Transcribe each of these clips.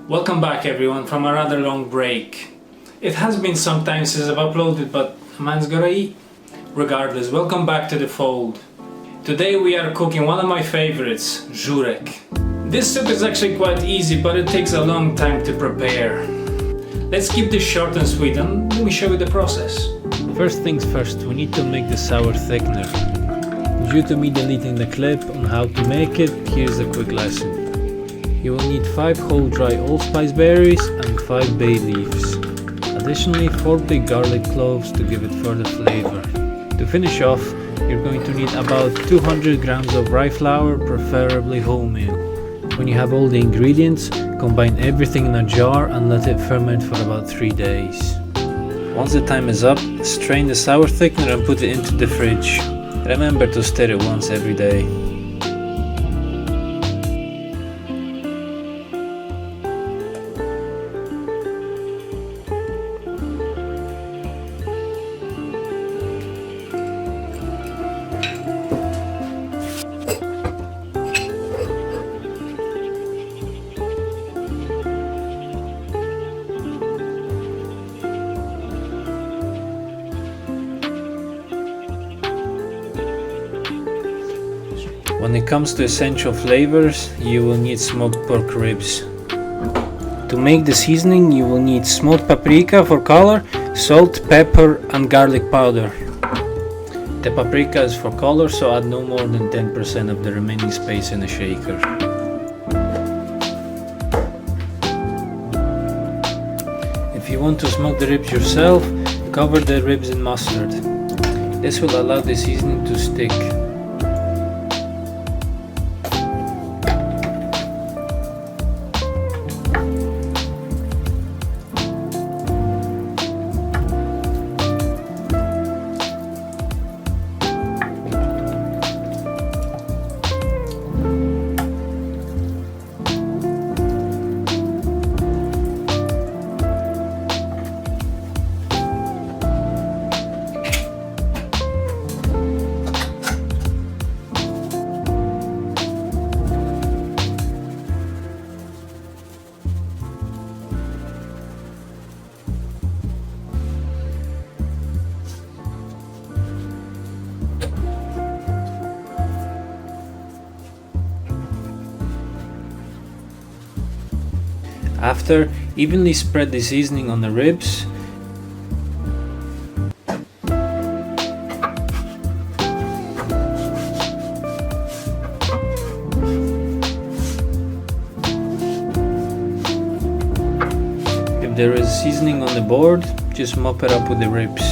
Welcome back everyone from a rather long break. It has been some time since I've uploaded, but a man's gotta eat. Regardless, welcome back to the fold. Today we are cooking one of my favorites, Zurek. This soup is actually quite easy, but it takes a long time to prepare. Let's keep this short and sweet and let me show you the process. First things first, we need to make the sour thickener. Due to me deleting the clip on how to make it, here's a quick lesson. You will need 5 whole dry allspice berries and 5 bay leaves. Additionally 4 big garlic cloves to give it further flavor. To finish off, you're going to need about 200 grams of rye flour, preferably wholemeal. When you have all the ingredients, combine everything in a jar and let it ferment for about 3 days. Once the time is up, strain the sour thickener and put it into the fridge. Remember to stir it once every day. When it comes to essential flavors, you will need smoked pork ribs. To make the seasoning, you will need smoked paprika for color, salt, pepper and garlic powder. The paprika is for color, so add no more than 10% of the remaining space in a shaker. If you want to smoke the ribs yourself, cover the ribs in mustard. This will allow the seasoning to stick. After, evenly spread the seasoning on the ribs. If there is seasoning on the board, just mop it up with the ribs.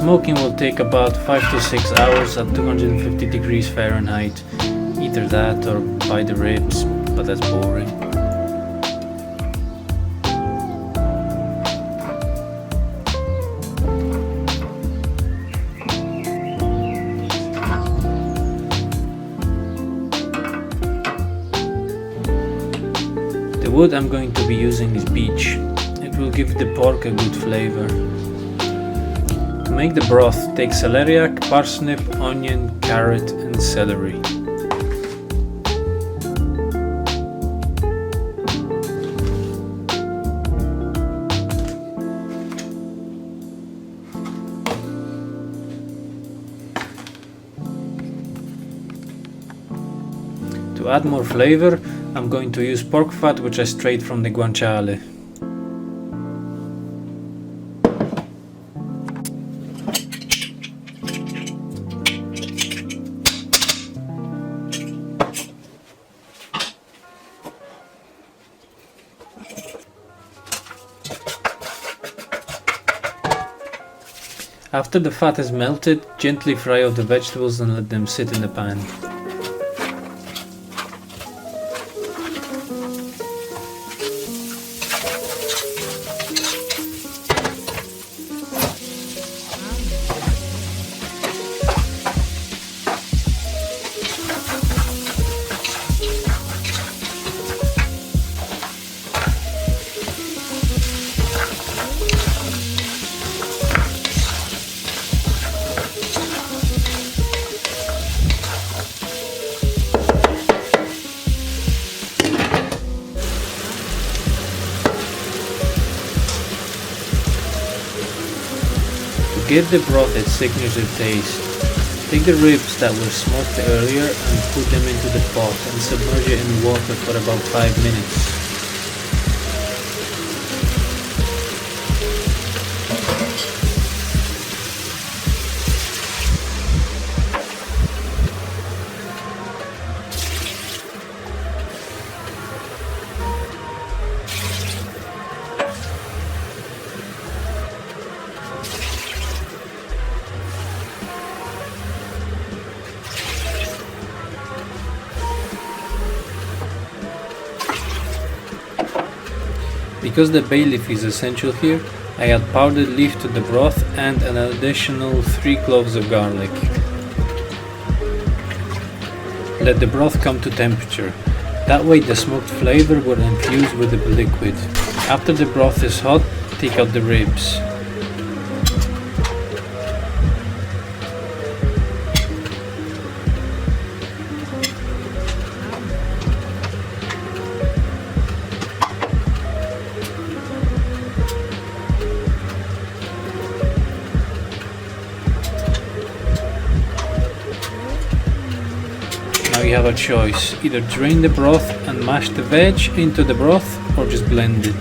Smoking will take about 5 to 6 hours at 250 degrees Fahrenheit. Either that or buy the ribs, but that's boring. The wood I'm going to be using is beech. It will give the pork a good flavor. To make the broth, take celeriac, parsnip, onion, carrot and celery. To add more flavor, I'm going to use pork fat which I strayed from the guanciale. After the fat is melted, gently fry out the vegetables and let them sit in the pan. give the broth its signature taste. Take the ribs that were smoked earlier and put them into the pot and submerge it in water for about 5 minutes. Because the bay leaf is essential here, I add powdered leaf to the broth and an additional 3 cloves of garlic. Let the broth come to temperature. That way the smoked flavor will infuse with the liquid. After the broth is hot, take out the ribs. Now you have a choice, either drain the broth and mash the veg into the broth or just blend it.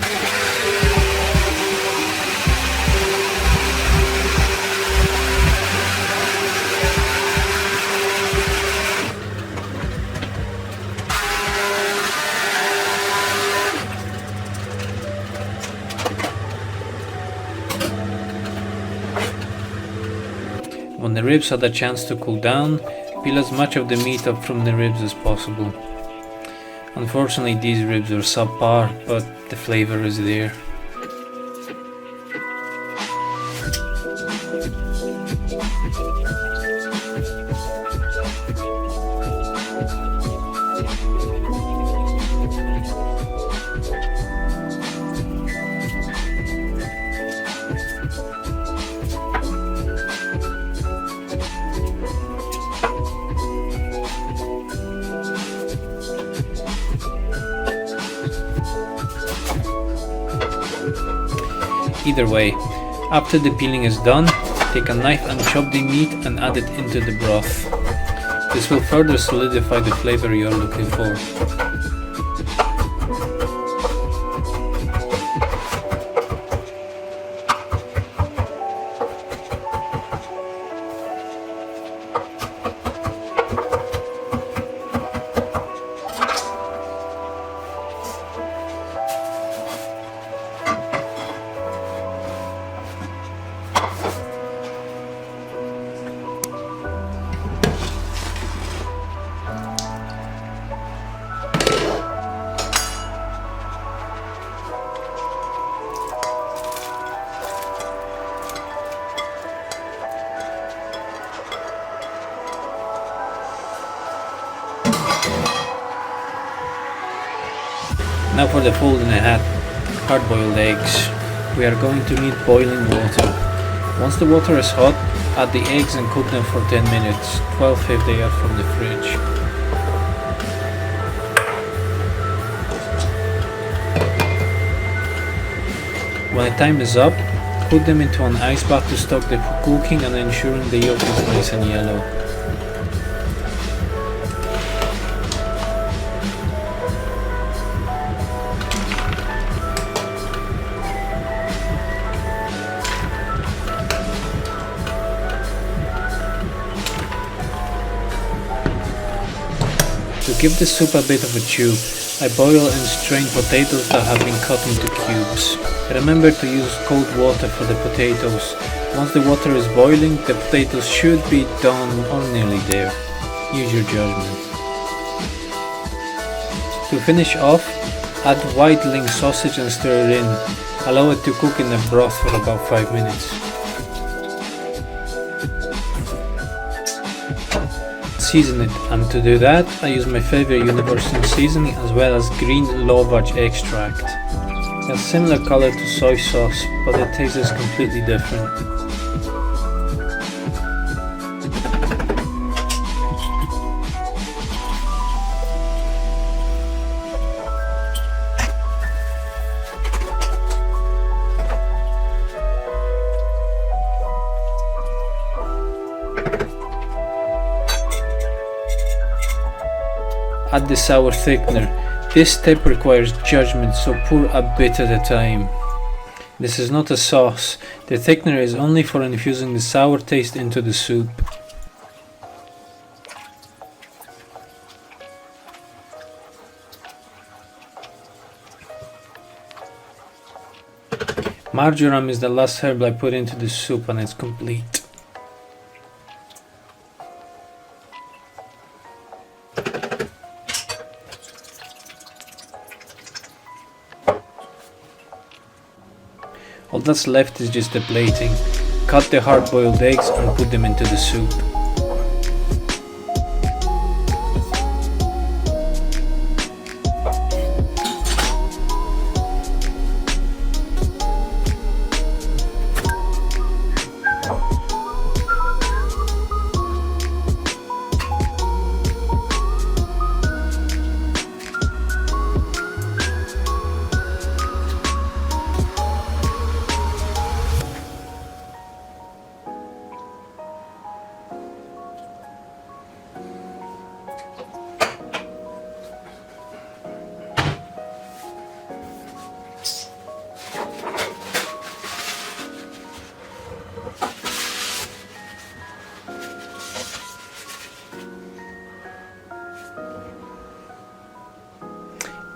When the ribs had a chance to cool down, peel as much of the meat up from the ribs as possible. Unfortunately, these ribs are subpar, but the flavor is there. Either way, after the peeling is done, take a knife and chop the meat and add it into the broth. This will further solidify the flavor you are looking for. Now for the fold in a hat, hard-boiled eggs. We are going to need boiling water. Once the water is hot, add the eggs and cook them for 10 minutes, 12 if they are from the fridge. When the time is up, put them into an ice bath to stop the cooking and ensuring the yolk is nice and yellow. To give the soup a bit of a chew, I boil and strain potatoes that have been cut into cubes. Remember to use cold water for the potatoes. Once the water is boiling, the potatoes should be done or nearly there. Use your judgment. To finish off, add white ling sausage and stir it in. Allow it to cook in the broth for about 5 minutes. Season it, and to do that I use my favorite universal seasoning as well as green lovage extract. It has similar color to soy sauce, but the taste is completely different. Add the sour thickener. This step requires judgment, so pour a bit at a time. This is not a sauce. The thickener is only for infusing the sour taste into the soup. Marjoram is the last herb I put into the soup and it's complete. All that's left is just the plating. Cut the hard-boiled eggs and put them into the soup.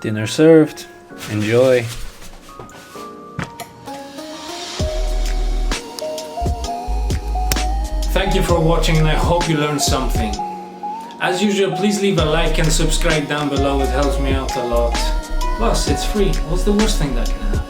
Dinner served. Enjoy. Thank you for watching and I hope you learned something. As usual, please leave a like and subscribe down below, it helps me out a lot. Plus, it's free. What's the worst thing that can happen?